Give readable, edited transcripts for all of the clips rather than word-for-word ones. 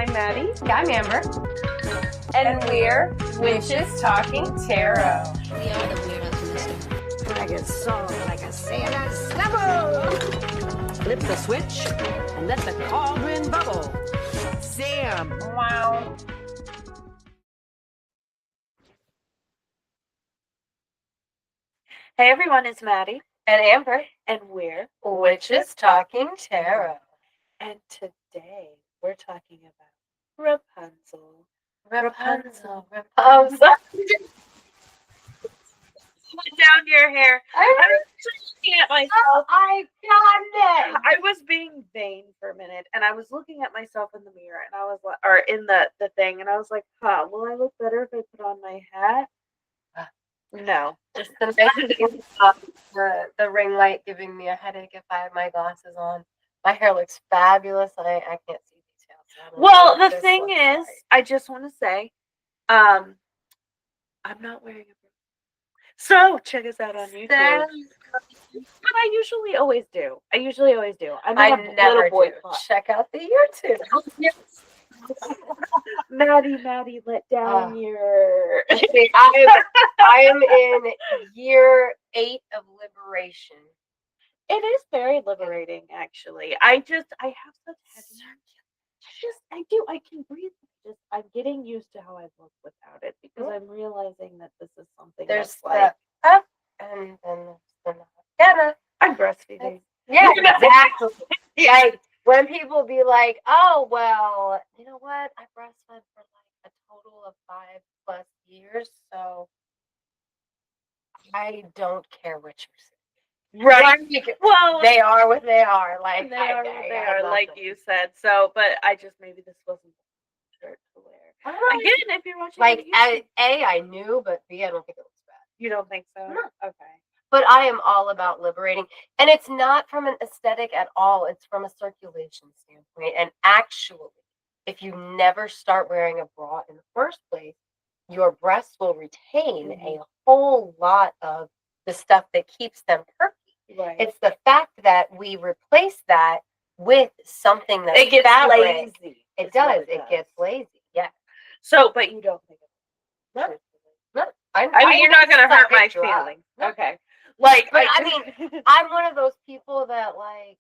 I'm Maddie. I'm Amber. And we're Witches Talking Tarot. We are the weirdos in this story. I get soft like a sailor snubble. Flip the switch and let the cauldron bubble. Sam. Wow. Hey everyone, it's Maddie. And Amber. And we're Witches Talking Tarot. And today we're talking about Rapunzel. Rapunzel. Put down your hair. I was just looking at myself. I got it. I was being vain for a minute, and I was looking at myself in the mirror, and I was like, or in the thing, and I was like, "Huh, will I look better if I put on my hat?" No, Just the the ring light giving me a headache if I have my glasses on. My hair looks fabulous. I can't see details. So I don't know well, what the this thing looks is, like. I just want to say, I'm not wearing a. So check us out on YouTube. But I usually always do. I'm in a never little boy do. club. Check out the YouTube. Maddie, let down your. I am in year 8 of liberation. It is very liberating, actually. I have such heavy. I can breathe. I'm getting used to how I look without it because I'm realizing that this is something There's that's like. the up and then there's the down. I'm breastfeeding. Yeah, exactly. Like when people be like, "Oh, well, you know what? I breastfed for like a total of 5+ years, so I don't care what you're saying." Right. Well, they are what they are. Like they are what they are, like you said. So, but I just maybe this wasn't the shirt to wear. Again, if you're watching, like I knew, but B, I don't think it was bad. You don't think so? No. Okay. But I am all about liberating. And it's not from an aesthetic at all. It's from a circulation standpoint. And actually, if you never start wearing a bra in the first place, your breasts will retain a whole lot of the stuff that keeps them perky. Right. It's the fact that we replace that with something that's it gets fabric. lazy. It does. It gets lazy. Yeah. So, but you don't think No. No. I mean, you're not going to hurt my feelings. No. Okay. Like, but I mean, I'm one of those people that like,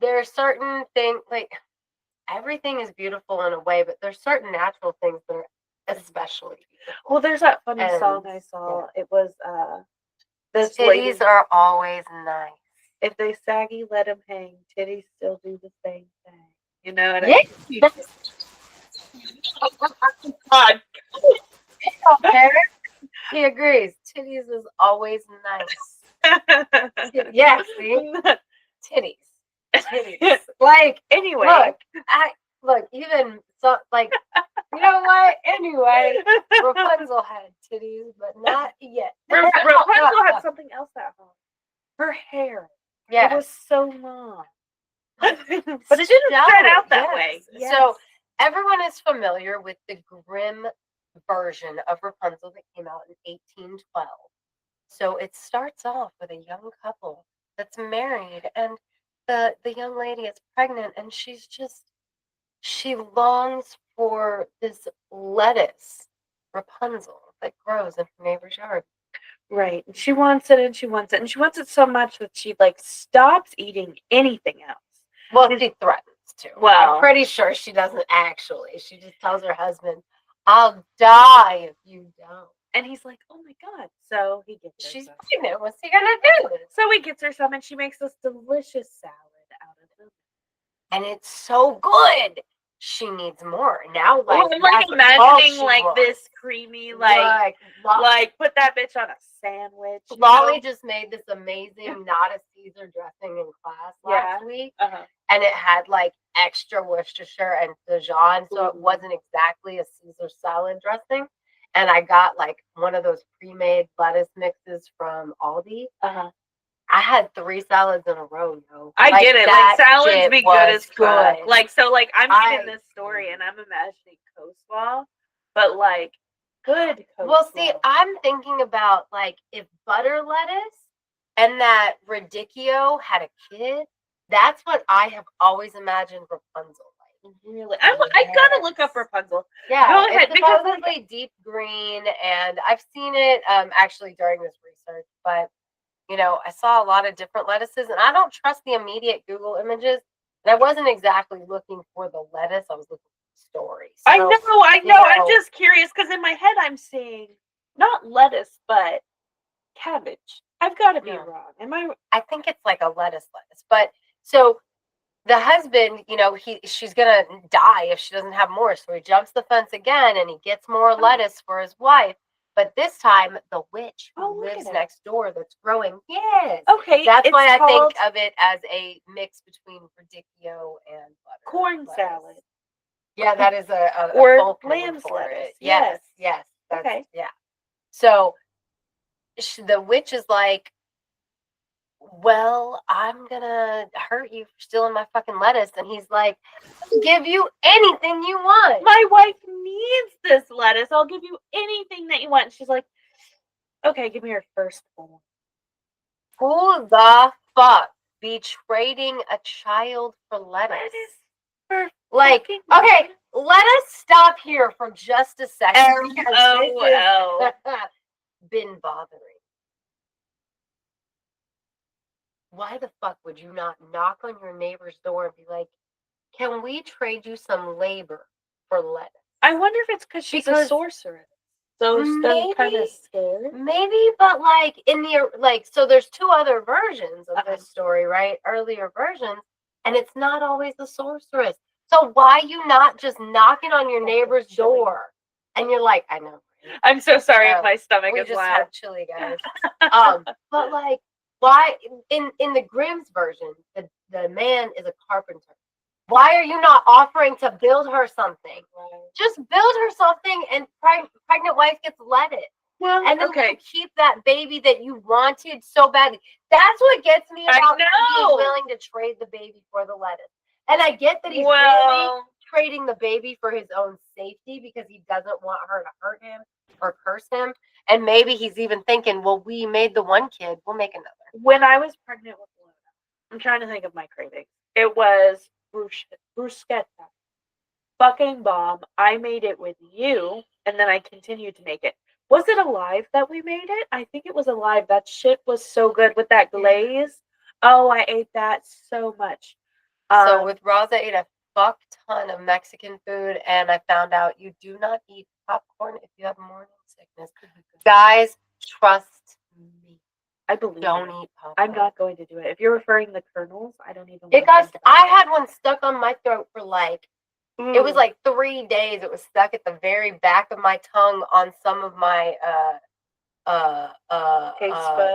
there are certain things, like, everything is beautiful in a way, but there's certain natural things that are especially beautiful. Well, there's that funny song I saw. Yeah. It was, this titties are always nice. If they saggy, let them hang. Titties still do the same thing. You know what I mean? God. He agrees. Titties is always nice. Yeah, see? Titties. Like, anyway. Look, even so, like, you know what? Anyway, Rapunzel had titties, but not yet. Rapunzel had something else at home. Her hair. Yeah. It was so long. But it didn't start out that way. Yes. So everyone is familiar with the Grimm version of Rapunzel that came out in 1812. So it starts off with a young couple that's married, and the young lady is pregnant, and she longs for this lettuce, Rapunzel, that grows in her neighbor's yard. Right. And she wants it, and she wants it, and she wants it so much that she like stops eating anything else. Well, she threatens to. Well, I'm pretty sure she doesn't actually. She just tells her husband, "I'll die if you don't." And he's like, "Oh my God!" So he gets her. She's pregnant. What's he gonna do? So he gets her some, and she makes this delicious salad out of it. And it's so good. She needs more now. Like, I'm like imagining like this creamy, like put that bitch on a sandwich. Lolly just made this amazing not a Caesar dressing in class last week, and it had like extra Worcestershire and Dijon, so it wasn't exactly a Caesar salad dressing. And I got like one of those pre-made lettuce mixes from Aldi. I had 3 salads in a row, yo. I get it. Like salads be good as fuck. Like, so like I'm reading this story and I'm imagining coleslaw, but like good coleslaw. Well, see, I'm thinking about like if butter lettuce and that radicchio had a kid, that's what I have always imagined Rapunzel like. really. I gotta look up Rapunzel. Yeah, Go it's ahead, because, supposedly deep green, and I've seen it actually during this research, but I saw a lot of different lettuces, and I don't trust the immediate Google images. And I wasn't exactly looking for the lettuce; I was looking for the story. I So, know. I'm just curious because in my head I'm seeing not lettuce but cabbage. I've got to be No. wrong. Am I? I think it's like a lettuce, but so the husband, she's gonna die if she doesn't have more. So he jumps the fence again and he gets more lettuce for his wife. But this time, the witch who look lives at it. next door that's growing, yes. Okay, That's it's why I think called of it as a mix between radicchio and butter. corn lettuce. salad Yeah, that is a or folk name lamb's for lettuce. it. Yes. That's, Okay. yeah. So the witch is like, well, I'm gonna hurt you for stealing my fucking lettuce. And he's like, I'll give you anything you want. My wife needs this lettuce. I'll give you anything that you want. And she's like, okay, give me your firstborn. Who the fuck be trading a child for lettuce? Like, okay, let us stop here for just a second because this has been bothering. Why the fuck would you not knock on your neighbor's door and be like, can we trade you some labor for lettuce? I wonder if it's because she's a sorceress. So they're kind of scared. Maybe, but like so there's two other versions of this story, right? Earlier versions, and it's not always the sorceress. So why you not just knocking on your neighbor's door? And you're like, I know. I'm so sorry if my stomach We is just loud. had chili, guys. But like, why in the Grimm's version, the man is a carpenter. Why are you not offering to build her something? Right. Just build her something, and pregnant wife gets lettuce. Well, and then you keep that baby that you wanted so badly. That's what gets me about being willing to trade the baby for the lettuce. And I get that he's really trading the baby for his own safety because he doesn't want her to hurt him or curse him. And maybe he's even thinking, well, we made the one kid, we'll make another. When I was pregnant with Luna, I'm trying to think of my cravings. It was bruschetta. Fucking bomb. I made it with you, and then I continued to make it. Was it alive that we made it? I think it was alive. That shit was so good with that glaze. Oh, I ate that so much. So with Roz, I ate a fuck ton of Mexican food, and I found out you do not eat popcorn if you have morning sickness. Guys, trust me. I believe don't eat popcorn. I'm not going to do it. If you're referring to the kernels, I don't even. I had one stuck on my throat for like. It was like 3 days. It was stuck at the very back of my tongue on some of my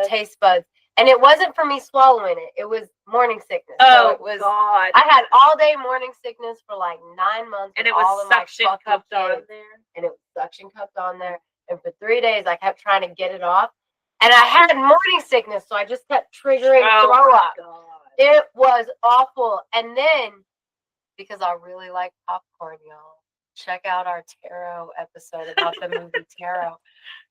taste buds. And it wasn't for me swallowing it. It was morning sickness. Oh, so it was, God. I had all day morning sickness for like 9 months. And it was suction cupped on there. And it was suction cupped on there. And for 3 days, I kept trying to get it off. And I had morning sickness, so I just kept triggering throw up. God. It was awful. And then, because I really like popcorn, y'all, check out our tarot episode about the movie Tarot.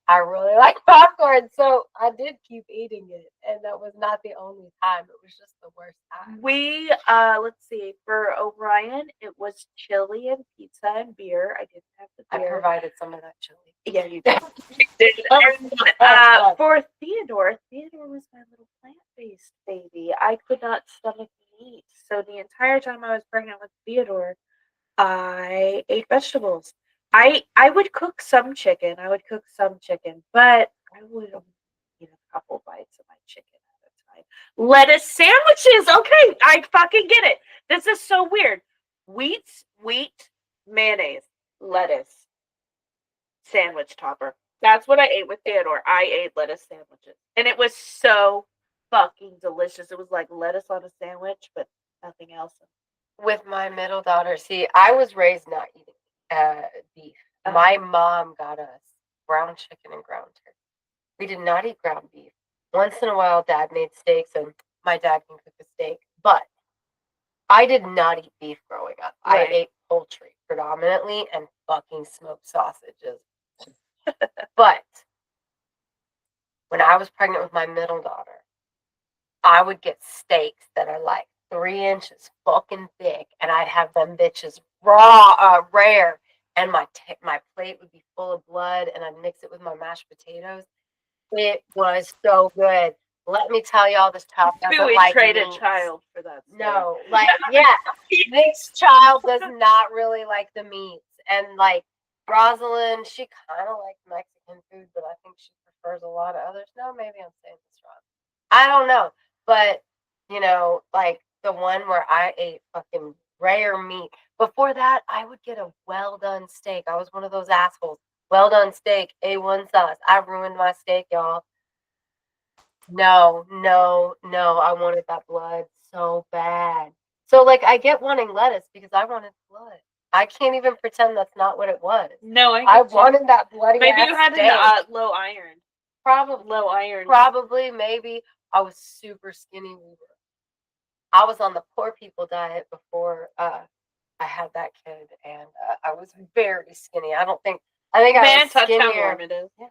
I really like popcorn, so I did keep eating it, and that was not the only time. It was just the worst time. We, let's see, for O'Brien, it was chili and pizza and beer. I didn't have the beer. I provided some of that chili. Yeah, you did. And, for Theodore was my little plant-based baby. I could not stomach meat, so the entire time I was pregnant with Theodore, I ate vegetables. I would cook some chicken. But I would only eat a couple bites of my chicken at a time. Lettuce sandwiches. Okay, I fucking get it. This is so weird. Wheat, mayonnaise, lettuce, sandwich topper. That's what I ate with Theodore. I ate lettuce sandwiches. And it was so fucking delicious. It was like lettuce on a sandwich, but nothing else. With my middle daughter, see, I was raised not eating beef. My mom got us ground chicken and ground turkey. We did not eat ground beef. Once in a while, Dad made steaks, and my dad can cook a steak. But I did not eat beef growing up. Right. I ate poultry predominantly and fucking smoked sausages. But when I was pregnant with my middle daughter, I would get steaks that are like 3 inches fucking thick, and I'd have them bitches raw, rare, and my plate would be full of blood, and I'd mix it with my mashed potatoes. It was so good. Let me tell y'all, this child Maybe doesn't we like trade a meats. child for that. No, like, yeah, this child does not really like the meats. And like Rosalind, she kind of likes Mexican food, but I think she prefers a lot of others. No, maybe I'm saying this wrong. I don't know. But, like the one where I ate fucking rare meat. Before that, I would get a well done steak. I was one of those assholes. Well done steak, A1 sauce. I ruined my steak, y'all. No, no, no. I wanted that blood so bad. So, like, I get wanting lettuce because I wanted blood. I can't even pretend that's not what it was. No, I get you. wanted that bloody Maybe ass you had steak. an low iron. Probably, Low iron. probably, maybe. I was super skinny. I was on the poor people diet before I had that kid, and I was very skinny. I think I May I was touch how skinnier. warm it is? Yeah.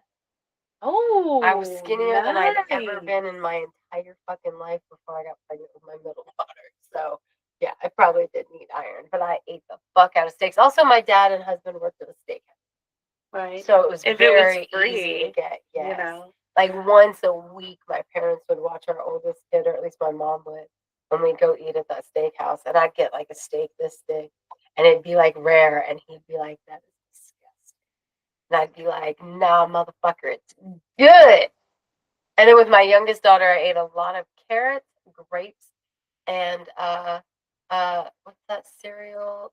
Oh, I was skinnier than I'd ever nice. been in my entire fucking life before I got pregnant with my middle daughter. So, yeah, I probably did need iron, but I ate the fuck out of steaks. Also, my dad and husband worked at a steakhouse. Right. So it was If it was very free, easy to get. Yes. You know. Like once a week, my parents would watch our oldest kid, or at least my mom would, when we'd go eat at that steakhouse. And I'd get like a steak this big, and it'd be like rare, and he'd be like, "That is disgusting." And I'd be like, "Nah, motherfucker, it's good." And then with my youngest daughter, I ate a lot of carrots, grapes, and what's that cereal?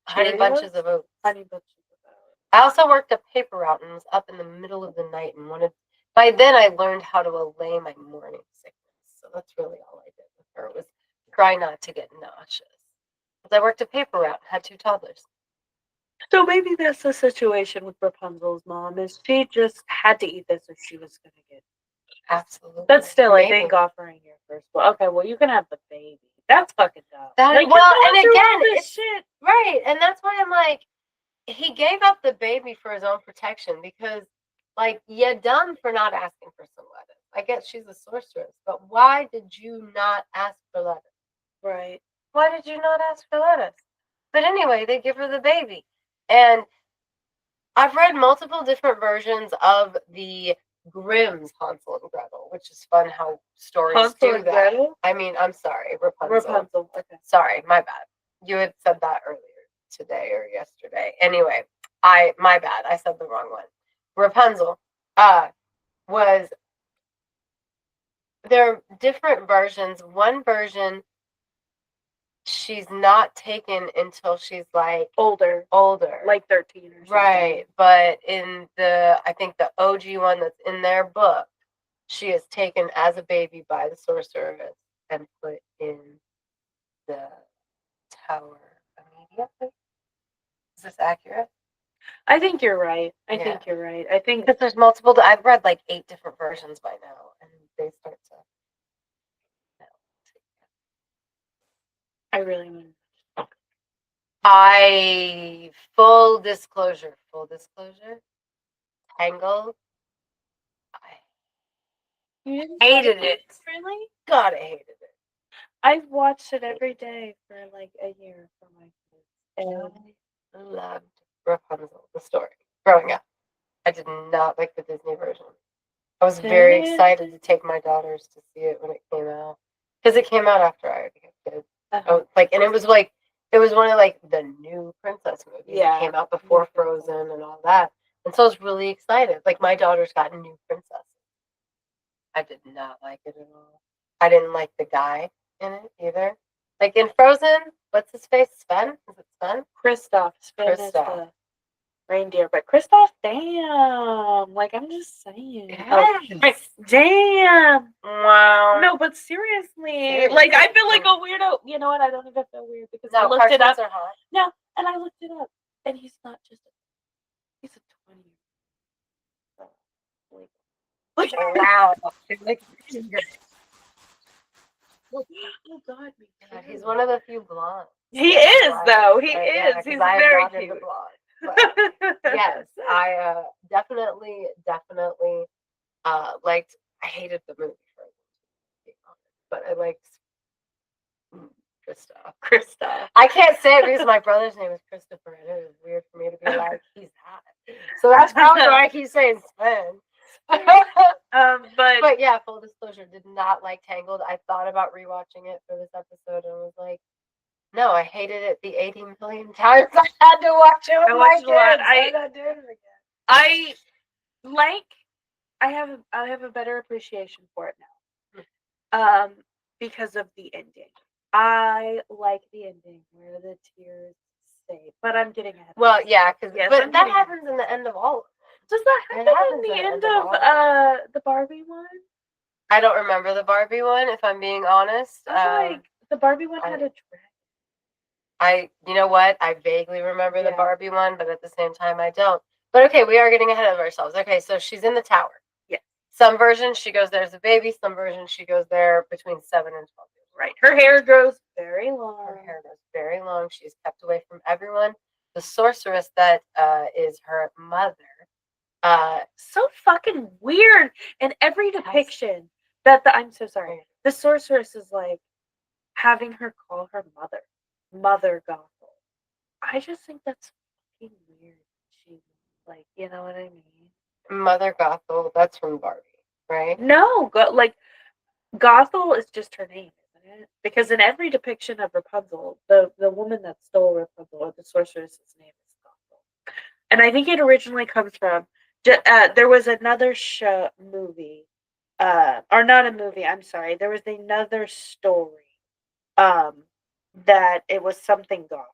Honey Bunches of Oats. Honey bunches of oats. I also worked a paper route and was up in the middle of the night and wanted. By then, I learned how to allay my morning sickness. So that's really all I did with her was try not to get nauseous. Because I worked a paper route, had 2 toddlers. So maybe that's the situation with Rapunzel's mom. Is she just had to eat this if she was going to get. Absolutely. But still, I Maybe. think offering your first. Well, okay, well you can have the baby. That's fucking dumb. That, Like, well, you're and going through all again, this it's shit. right, and that's why I'm like, he gave up the baby for his own protection because, like, you're dumb for not asking for some lettuce. I guess she's a sorceress, but why did you not ask for lettuce? Right. Why did you not ask for lettuce? But anyway, they give her the baby. And I've read multiple different versions of the Grimm's Hansel and Gretel, which is fun how stories Hansel do and that. Gretel? I mean, I'm sorry, Rapunzel. Rapunzel. Okay. Sorry, my bad. You had said that earlier today or yesterday. Anyway, my bad. I said the wrong one. Rapunzel was there are different versions. One version she's not taken until she's like Older. Like 13 or something. right, but in I think the OG one that's in their book, she is taken as a baby by the sorceress and put in the tower immediately. Is this accurate? I think you're right. I Yeah. think you're right. I think Because there's multiple. I've read like 8 different versions by now, and they start to. I really mean. Full disclosure. Tangled. I You didn't hated like it. Really? God, I hated it. I've watched it every day for like a year for my kids. And I loved Rapunzel, the story. Growing up, I did not like the Disney version. I was very excited to take my daughters to see it when it came out because it came out after I already had kids. And it was one of like the new princess movies. Yeah. It came out before Frozen and all that, and so I was really excited. Like my daughters got new princesses. I did not like it at all. I didn't like the guy in it either. Like in Frozen, what's his face? Sven? Is it Sven? Kristoff. Sven is the reindeer, but Kristoff, damn. Like, I'm just saying. Yes. Damn. Wow. No, but seriously, like, I feel like a weirdo. You know what? I don't even feel weird because I looked it up. Are hot. No, and I looked it up, and he's not just he's a 20. Like, Wow. Oh God, Yeah, he's one of the few blondes. He is, though. He Yeah, is. He's I am very not into cute. blondes, but yes, I definitely liked. I hated the movie Frozen, but I liked Krista. Krista. I can't say it because my brother's name is Christopher, and it is weird for me to be like, he's hot. So that's probably why I keep saying Sven. But But yeah, full disclosure, did not like Tangled. I thought about rewatching it for this episode and was like, no, I hated it the 80 million times I had to watch it with I my watched kids. a lot. I'm not doing it again. I like. I have a better appreciation for it now. Because of the ending. I like the ending where the tears stay, but I'm getting ahead. Well, yeah, because Yes, but I'm that getting happens in the end of all. Does that It happen happens in the at the end end of of all the Barbie one? I don't remember the Barbie one, if I'm being honest. I feel like the Barbie one had a You know what? I vaguely remember the Yeah. Barbie one, but at the same time, I don't. But okay, we are getting ahead of ourselves. Okay, so she's in the tower. Yeah. Some versions she goes there as a baby. Some versions she goes there between 7 and 12 years. right. Her hair grows very long. Her hair goes very long. She's kept away from everyone. The sorceress that is her mother. So fucking weird. In every depiction that I'm so sorry. The sorceress is like having her call her Mother Gothel. I just think that's fucking weird. She like, you know what I mean? Mother Gothel. That's from Barbie, right? No, like Gothel is just her name, isn't it? Because in every depiction of Rapunzel, the woman that stole Rapunzel, or the sorceress's name is Gothel. And I think it originally comes from there was another movie, or not a movie. I'm sorry. There was another story, that it was something Gothel.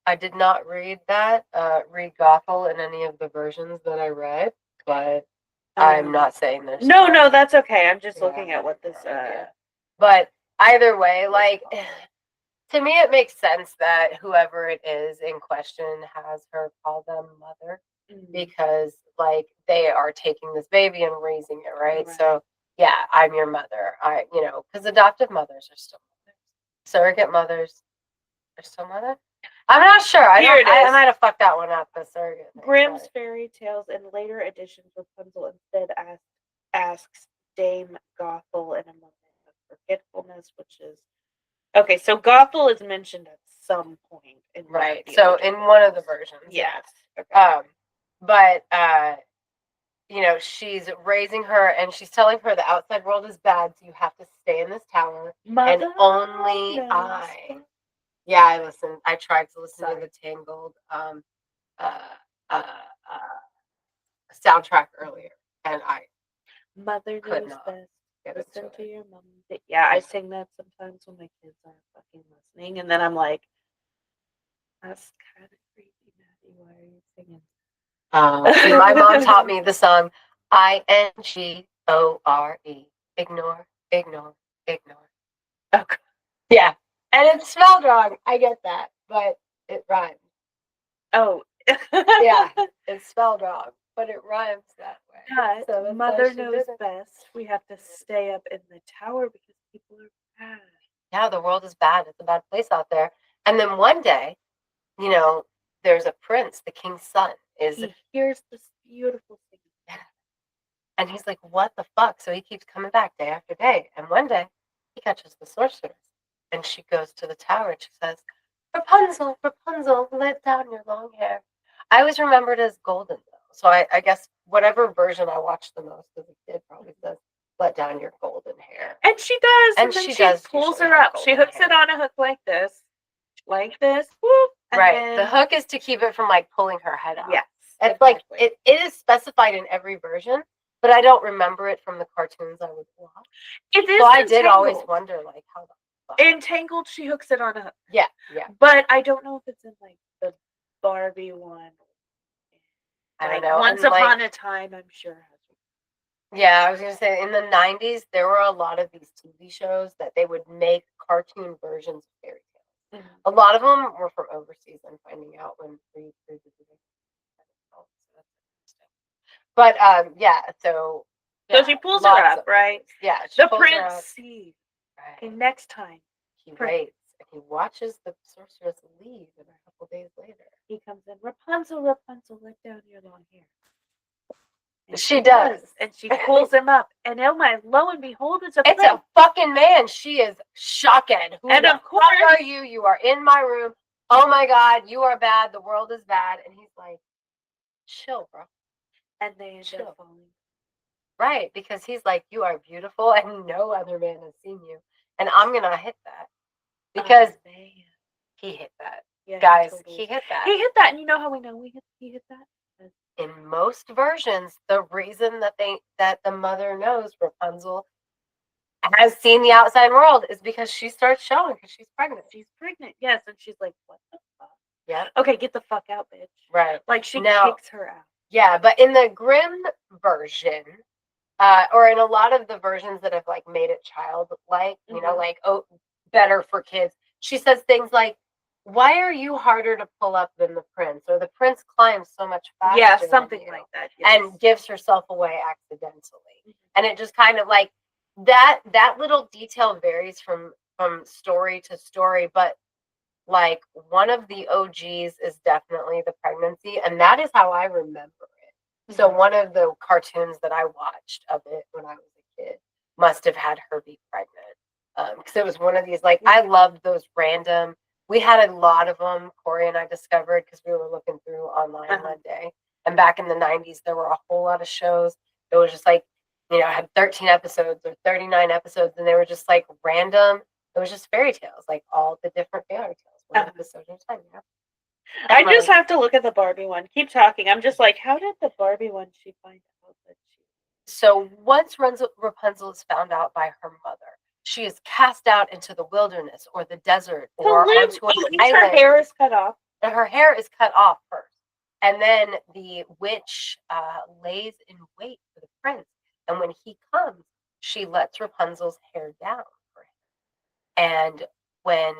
I did not read that, read Gothel in any of the versions that I read, but I'm not saying there's no, that's okay. I'm just looking Yeah, at what this But either way, like to me it makes sense that whoever it is in question has her call them mother because like they are taking this baby and raising it, right? Right. So yeah, I'm your mother. Because adoptive mothers are still mothers. Surrogate mothers are still mothers. I'm not sure. I might have fucked that one up. The surrogate thing, Grimm's but- fairy tales and later editions, Rapunzel instead asks Dame Gothel in a moment of forgetfulness, which is okay. So Gothel is mentioned at some point in one of right. the So OG in one of the versions, yes. But she's raising her and she's telling her the outside world is bad, so you have to stay in this tower and only I. Yeah, I listened. I tried to listen to the Tangled soundtrack earlier, and I Mother could knows not best. get Listen into to it. your mom. Yeah, I sing that sometimes when my kids aren't fucking listening, and then I'm like, that's kind of creepy, Maddie. Why are you singing? See, my mom taught me the song INGORE. Ignore, ignore, ignore. Okay. Yeah, and it's spelled wrong. I get that, but it rhymes. Oh. Yeah, it's spelled wrong, but it rhymes that way. But So that's Mother why she knows did it. best. We have to stay up in the tower because people are bad. Yeah, the world is bad. It's a bad place out there. And then one day, there's a prince, the king's son, He hears this beautiful thing. and he's like, what the fuck? So he keeps coming back day after day. And one day, he catches the sorceress. And she goes to the tower and she says, Rapunzel, Rapunzel, let down your long hair. I always remembered it as golden, though. So I guess whatever version I watched the most as a kid probably says, let down your golden hair. And she does. And then she she does pulls usually her have up. She golden hooks it hair. on a hook like this. Whoop, and Right. then- The hook is to keep it from like pulling her head out. Yes. It's exactly. like it is specified in every version, but I don't remember it from the cartoons I would watch. It is So I did always Entangled. wonder like how the fuck. Entangled, she hooks it on a hook. Yeah. But I don't know if it's in like the Barbie one. I don't Like, know. Once and, Upon like, a Time, I'm sure. Yeah, I was gonna say in the 90s there were a lot of these TV shows that they would make cartoon versions of fairy tales. A lot of them were from overseas. I'm finding out when revisiting. But yeah, so she pulls her lots up, of right? things. Yeah, she The pulls her prince up. sees. Right. Okay, next time He waits and he watches the sorceress leave, and a couple days later he comes in. Rapunzel, Rapunzel, let down your long hair. And She does. And she pulls him up. And oh my, lo and behold, it's a It's prince. a fucking man. She is shocked. Who And the of course- fuck are you? You are in my room. Oh my God, you are bad. The world is bad. And he's like, chill, bro. And they end Chill. up falling. Right, because he's like, you are beautiful and no other man has seen you. And I'm going to hit that. Because Oh, man. he hit that. Yeah, Guys, totally- he hit that. He hit that, and you know how we know he hit that? In most versions, the reason that the mother knows Rapunzel has seen the outside world is because she starts showing because she's pregnant. She's pregnant, yes, and she's like, what the fuck? Yeah. Okay, get the fuck out, bitch. Right. Like, she Now- kicks her out. Yeah, but in the Grimm version, or in a lot of the versions that have like made it childlike, you know, Mhm. like better for kids, she says things like, "Why are you harder to pull up than the prince?" Or "The prince climbs so much faster." Yeah, than something you," like that. Yes. and gives herself away accidentally. Mhm. And it just kind of like that little detail varies from story to story, but like one of the OGs is definitely the pregnancy, and that is how I remember it. So one of the cartoons that I watched of it when I was a kid must have had her be pregnant, because it was one of these, like, I loved those random. We had a lot of them. Corey and I discovered because we were looking through online one day, and back in the 90s there were a whole lot of shows. It was just like, you know, had 13 episodes or 39 episodes, and they were just like random. It was just fairy tales, like all the different fairy tales, one episode at a time. Yeah. I just have to look at the Barbie one. Keep talking. I'm just like, how did the Barbie one she find out that she... So once Rapunzel is found out by her mother, she is cast out into the wilderness or the desert or onto an island. Her hair is cut off. And her hair is cut off first. And then the witch lays in wait for the prince. And when he comes, she lets Rapunzel's hair down for him. And when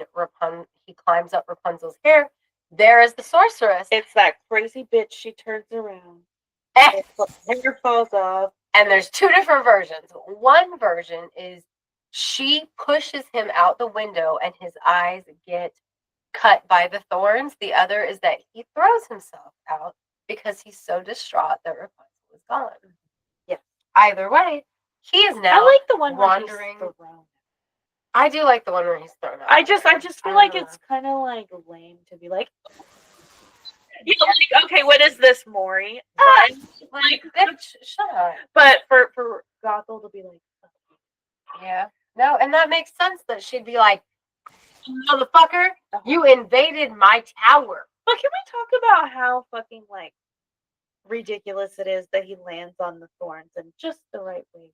he climbs up Rapunzel's hair, there is the sorceress. It's that crazy bitch. She turns around. And Hair falls off. there's two different versions. One version is she pushes him out the window and his eyes get cut by the thorns. The other is that he throws himself out because he's so distraught that Rapunzel is gone. Yeah. Either way, he is now I like the one wandering. where he's thrown. I do like the one where he's thrown out. I just feel like it's kind of like lame to be like, you know, like, okay, what is this, Maury? Right. Like, bitch, shut up. But for Gothel to be like, Yeah. No, and that makes sense that she'd be like, motherfucker, you invaded my tower. but can we talk about how fucking like ridiculous it is that he lands on the thorns in just the right way?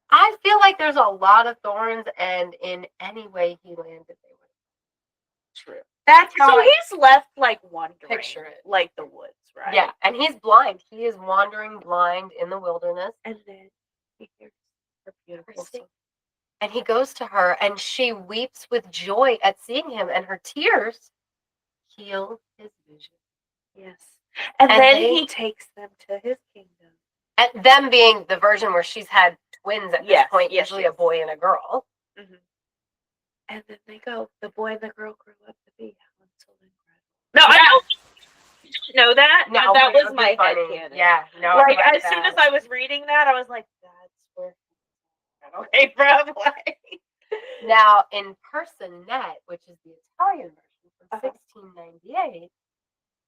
I feel like there's a lot of thorns, and in any way he landed, they would. True. That's how So I he's left like wandering, picture it. like the woods, right? Yeah, and he's blind. He is wandering blind in the wilderness. And then he hears her beautiful Sing. song. And he goes to her, and she weeps with joy at seeing him, and her tears heal his vision. Yes. And then they- he takes them to his kingdom. And them being the version where she's had twins at this Yes, point, yes, usually yes. a boy and a girl. Mm-hmm. And then they go, the boy and the girl grew up to be Hansel and Gretel. No, I don't know that. No, that it was would be my funny. headcanon. Yeah, no. Like, I as soon as I was reading that, I was like, that's where Gretel came from. Like, Now, in Personette, which is the Italian version from 1698,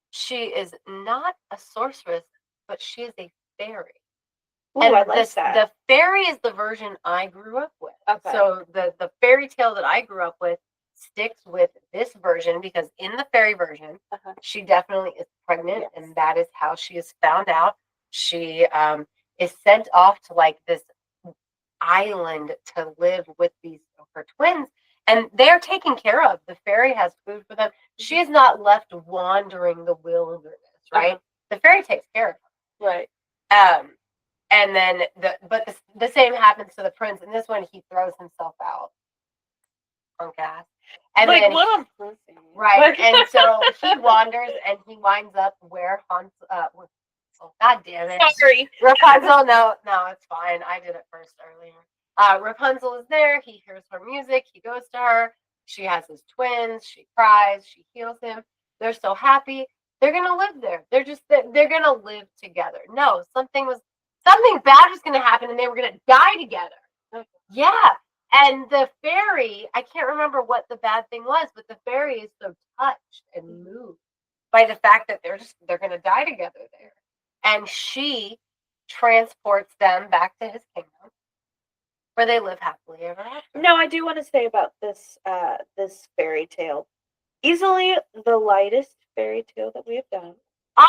she is not a sorceress, but she is a fairy. ooh, And I like that. the fairy is the version I grew up with. Okay. So the fairy tale that I grew up with sticks with this version because in the fairy version, she definitely is pregnant, Yes. and that is how she is found out. She is sent off to like this island to live with her twins, and they're taken care of. The fairy has food for them. She is not left wandering the wilderness, right? The fairy takes care of her. Right. And then the same happens to the prince. In this one, he throws himself out on gas. And like, then what a pussy. right, and so he wanders and he winds up where God damn it. Sorry. Rapunzel, no, it's fine. I did it first earlier. Rapunzel is there. He hears her music. He goes to her. She has his twins. She cries. She heals him. They're so happy. they're gonna live there. They're gonna live together. No, something bad was gonna happen, and they were gonna die together. Okay. Yeah. And the fairy, I can't remember what the bad thing was, but the fairy is so touched and moved by the fact that they're gonna die together there. And she transports them back to his kingdom where they live happily ever after. No, I do want to say about this fairy tale. Easily the lightest fairy tale that we have done.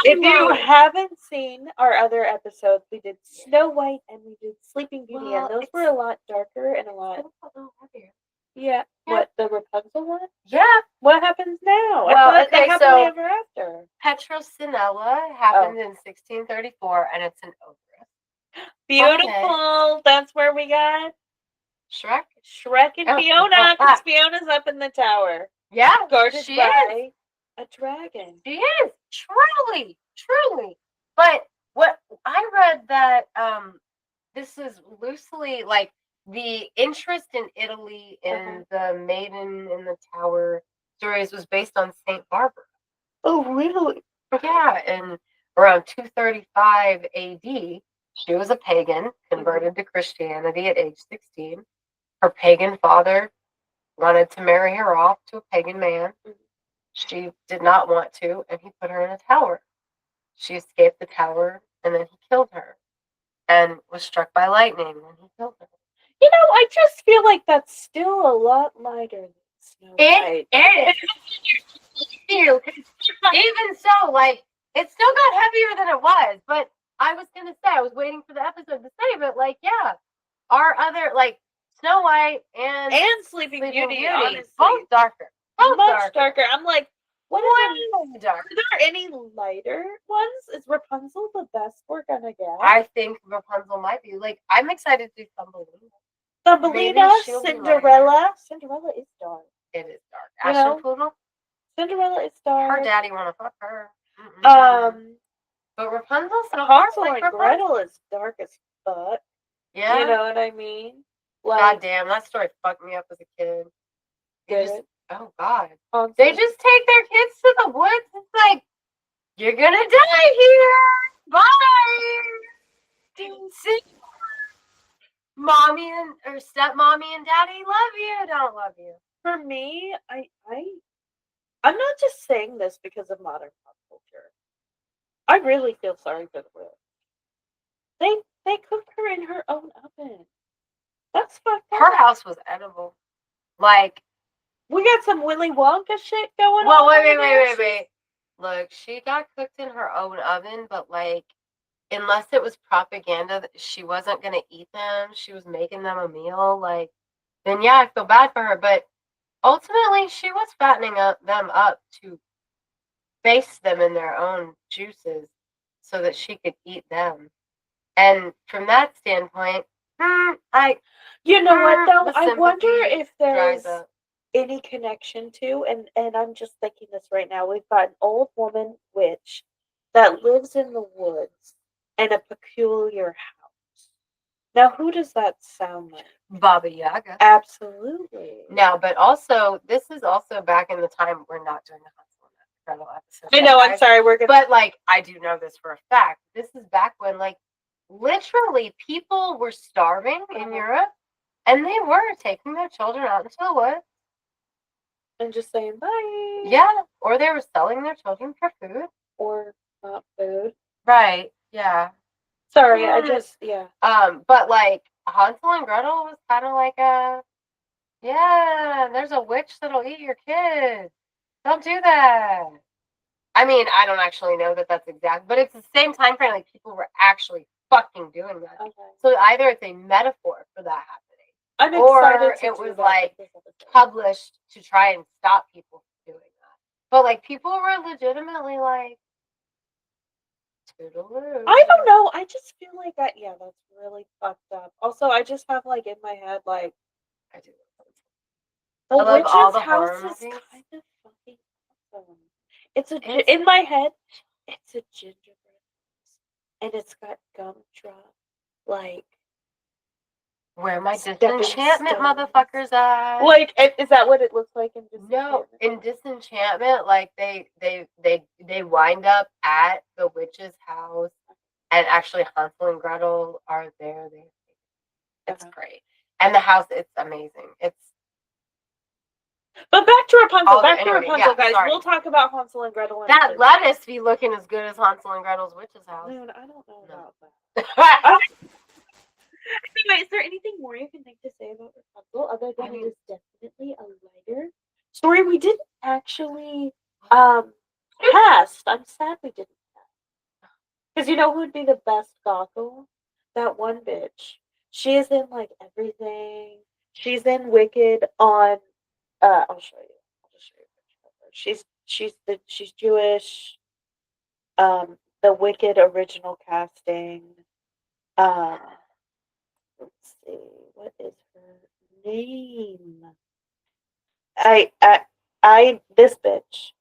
If you haven't seen our other episodes, we did Snow White and we did Sleeping Beauty, Well, and those were a lot darker and a lot. Yeah. What, the Rapunzel one? Yeah. What happens now? Well, I thought they okay, happily so- ever after. Petronella happened in 1634, and it's an ogress. Beautiful. That's where we got Shrek. Shrek and Oh. Fiona, because Fiona's up in the tower, Yeah, guarded she by is. a dragon. She is truly. But what I read that this is loosely like the interest in Italy in the Maiden in the Tower stories was based on Saint Barbara. Oh, really? Yeah, in around 235 AD, she was a pagan, converted to Christianity at age 16. Her pagan father wanted to marry her off to a pagan man. She did not want to, and he put her in a tower. She escaped the tower, and then he killed her and was struck by lightning, and he killed her. You know, I just feel like that's still a lot lighter than Snow White. It is. Even so, like, it still got heavier than it was. But I was going to say, I was waiting for the episode to say, but, like, yeah, our other, like, Snow White and Sleeping Sleeping Beauty, Beauty, honestly. both darker. Both Much darker. I'm like, what is Way darker. Are there any lighter ones? Is Rapunzel the best we're gonna get? I think Rapunzel might be. Like, I'm excited to do Thumbelina. Thumbelina, she'll be Cinderella. Cinderella is dark. It is dark. You Ashton know? Poodle, Cinderella is dark. her daddy want to fuck her. Mm-mm. But Rapunzel's so Hansel like and Gretel is dark as fuck. Yeah. You know what I mean? Like, God damn, that story fucked me up as a kid. Did it? Oh God. Hansel. They just take their kids to the woods. It's like, you're gonna die here. Bye. See? Mommy or stepmommy and daddy love you. Don't love you. For me, I'm not just saying this because of modern pop culture. I really feel sorry for the witch. They cooked her in her own oven. That's fucked up. Her house was edible. Like, We got some Willy Wonka shit going well, on. wait. over there. Look, she got cooked in her own oven, but like, unless it was propaganda that she wasn't gonna eat them, she was making them a meal. Like, then yeah, I feel bad for her. But ultimately, she was fattening them up to baste them in their own juices so that she could eat them. And from that standpoint, You know what though? the I wonder sympathy if there's dries up. any connection to, and I'm just thinking this right now. We've got an old woman witch that lives in the woods in a peculiar house. Now, who does that sound like? Baba Yaga. Absolutely. No, but also, this is also back in the time we're not doing the Hansel and Gretel episode. I know. I'm guys. sorry. We're gonna. But like, I do know this for a fact. This is back when, like, literally people were starving in Europe, and they were taking their children out into the woods. And just saying bye. Yeah, or they were selling their children for food. Or not food. Right. Yeah. Sorry, I just yeah. But like Hansel and Gretel was kind of like there's a witch that'll eat your kids. Don't do that. I mean, I don't actually know that that's exact, but it's the same time frame. Like, people were actually fucking doing that. Okay. So either it's a metaphor for that happening, I'm or excited to it do was that like with this episode. published to try and stop people from doing that. But like, people were legitimately like, toodaloo. I don't know. I just feel like that's really fucked up. Also, I just have like in my head like I do. the I love witch's all the house horror is movies. kind of fucking awesome. In my head, it's a gingerbread house, and it's got gumdrop like Where my Stepping disenchantment stone. motherfuckers at? Like, is that what it looks like in No, Disenchantment? in Disenchantment, like they wind up at the witch's house, and actually Hansel and Gretel are there. It's great, and the house, it's amazing. It's But back to Rapunzel. Oh, Back to anyway, Rapunzel, yeah, guys. sorry. We'll talk about Hansel and Gretel in a that bit. lettuce be looking as good as Hansel and Gretel's witch's house. Dude, I don't know No. about that. Anyway, is there anything more you can think to say about Rapunzel other than it is definitely a lighter story? We didn't actually cast. I'm sad we didn't cast. Because you know who would be the best Gothel? That one bitch. She is in like everything. She's in Wicked on I'll show you. I'll just show you a picture of her. She's Jewish. The Wicked original casting. Let's see, what is her name? This bitch.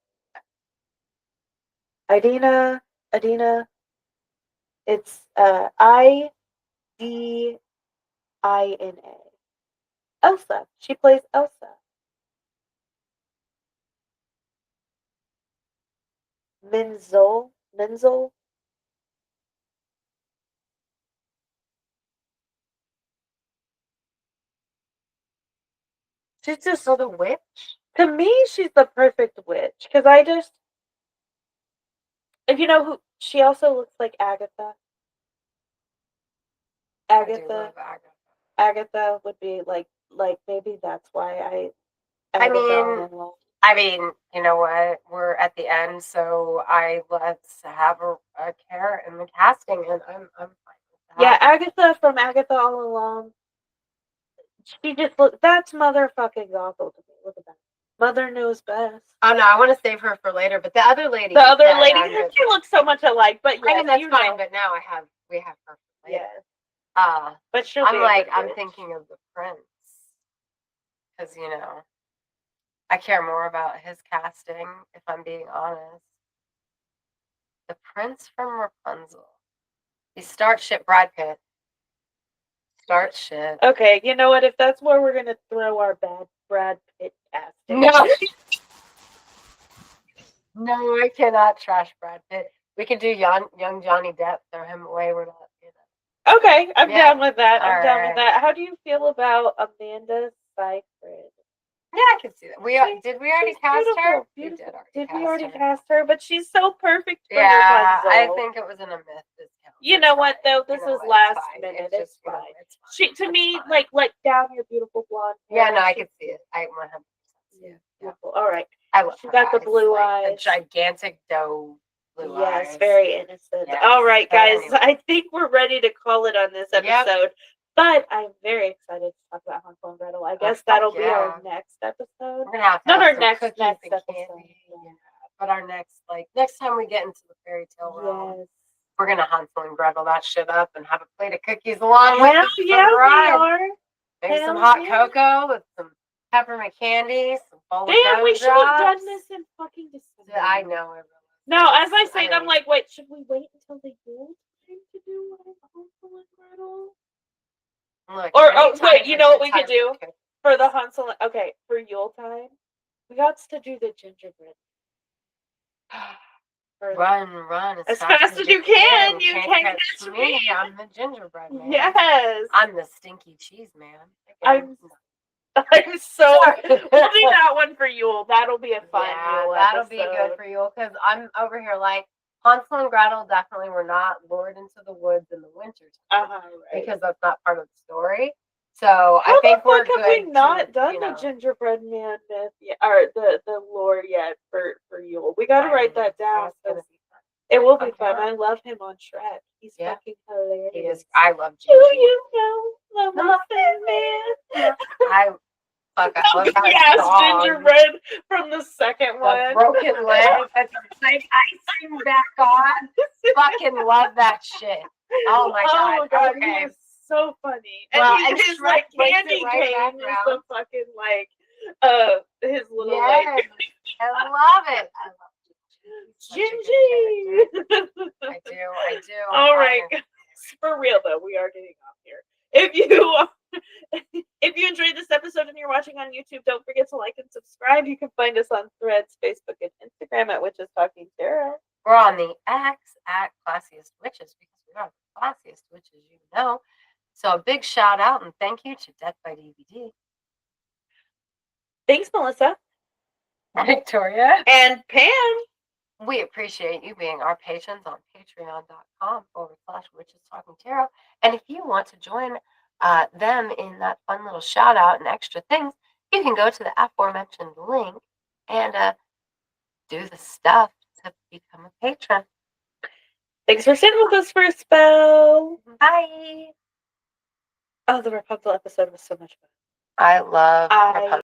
Idina. It's Idina. Elsa. She plays Elsa. Menzel. She's just So the witch? to me, she's the perfect witch because I just, if you know who, she also looks like Agatha. I do Agatha. love Agatha. Agatha would be like maybe that's why I mean, you know what? We're at the end, so let's have a carrot in the casting, and I'm fine with that. Yeah, Agatha from Agatha All Along. She just that's motherfucking Gothel to me. Look at that. Mother knows best. Oh no, I want to save her for later. But the other lady, She looks so much alike. But I mean, that's you fine. know. But now we have her for later. Yeah. But she'll I'm be I'm thinking of the prince, because I care more about his casting, if I'm being honest. The prince from Rapunzel. He starts shit. Brad Pitt. Start shit. Okay, you know what? If that's where we're gonna throw our bad Brad Pitt casting. No. No, I cannot trash Brad Pitt. We could do young Johnny Depp, throw him away. We're not. Okay, I'm down with that. I'm down with Alright. that. How do you feel about Amanda Seyfried? Yeah, I can see that. Did we already cast her? Beautiful. We Did we already her. cast her? But she's so perfect for Yeah, Rapunzel. I think it was in a myth discount. You know what though? This is last minute. It's just, fine. It's fine. She to me like down your beautiful blonde hair. Yeah, no, I can see it. I 100% see it. Beautiful. All right. I love She her got the eyes, blue like, eyes. the gigantic doe blue eyes. Yes, very innocent. Yes. All right, But guys. anyway. I think we're ready to call it on this episode. But I'm very excited to talk about Hansel and Gretel. I guess that'll be our next episode. We're gonna have to Not have our some next cookies and episode. candy. Yeah. But our next time we get into the fairy tale realm, Yes. we're gonna Hansel and Gretel that shit up and have a plate of cookies along Hell with yeah, the ride. we are. Maybe some Hell hot yeah. cocoa with some peppermint candy, some bowl of Damn, we should have done gumdrops. this in fucking December. I know. No, as I say, I'm mean, like, wait, should we wait until the Yule time to do Hansel and Gretel? look, Or anytime wait, you is know a what we time could do for cookies. for the Hansel? Okay, for Yule time, we got to do the gingerbread. Run as fast as you can. You can't catch me. I'm the gingerbread man. Yes, I'm the stinky cheese man. I'm so we'll do that one for Yule. That'll be a fun Yule that'll episode. be good for Yule, because I'm over here like Hansel and Gretel definitely were not lured into the woods in the winter time, Right. because that's not part of the story. So I think we're good. Have we not done you the know, gingerbread man myth yet, or the lore yet for Yule? We got to write that down. That's gonna be fun. It will be Okay. fun. I love him on Shrek. He's fucking hilarious. He is. I love Do Gigi. you know the Muffin Man? I love that Yes, song. gingerbread from the second The one. broken leg. That's like icing back on. Fucking love that shit. Oh my god. He Okay. is so funny. Well, and and his Shrek like plays candy it right back cane is now. the fucking like his little Yes, like I love it. I love Gingy. I do. All right, guys. For real though, we are getting off here. If you If you enjoyed this episode and you're watching on YouTube, don't forget to like and subscribe. You can find us on Threads, Facebook, and Instagram at Witches Talking Tarot. We're on the X at Classiest Witches because we are the classiest witches you know. So a big shout out and thank you to Death by DVD. Thanks, Melissa. Victoria. And Pam. We appreciate you being our patrons on patreon.com/Witches Talking Tarot. And if you want to join them in that fun little shout out and extra things, you can go to the aforementioned link and do the stuff to become a patron. Thanks for sitting with us for a spell. Bye. Oh, the Rapunzel episode was so much fun. I love Rapunzel.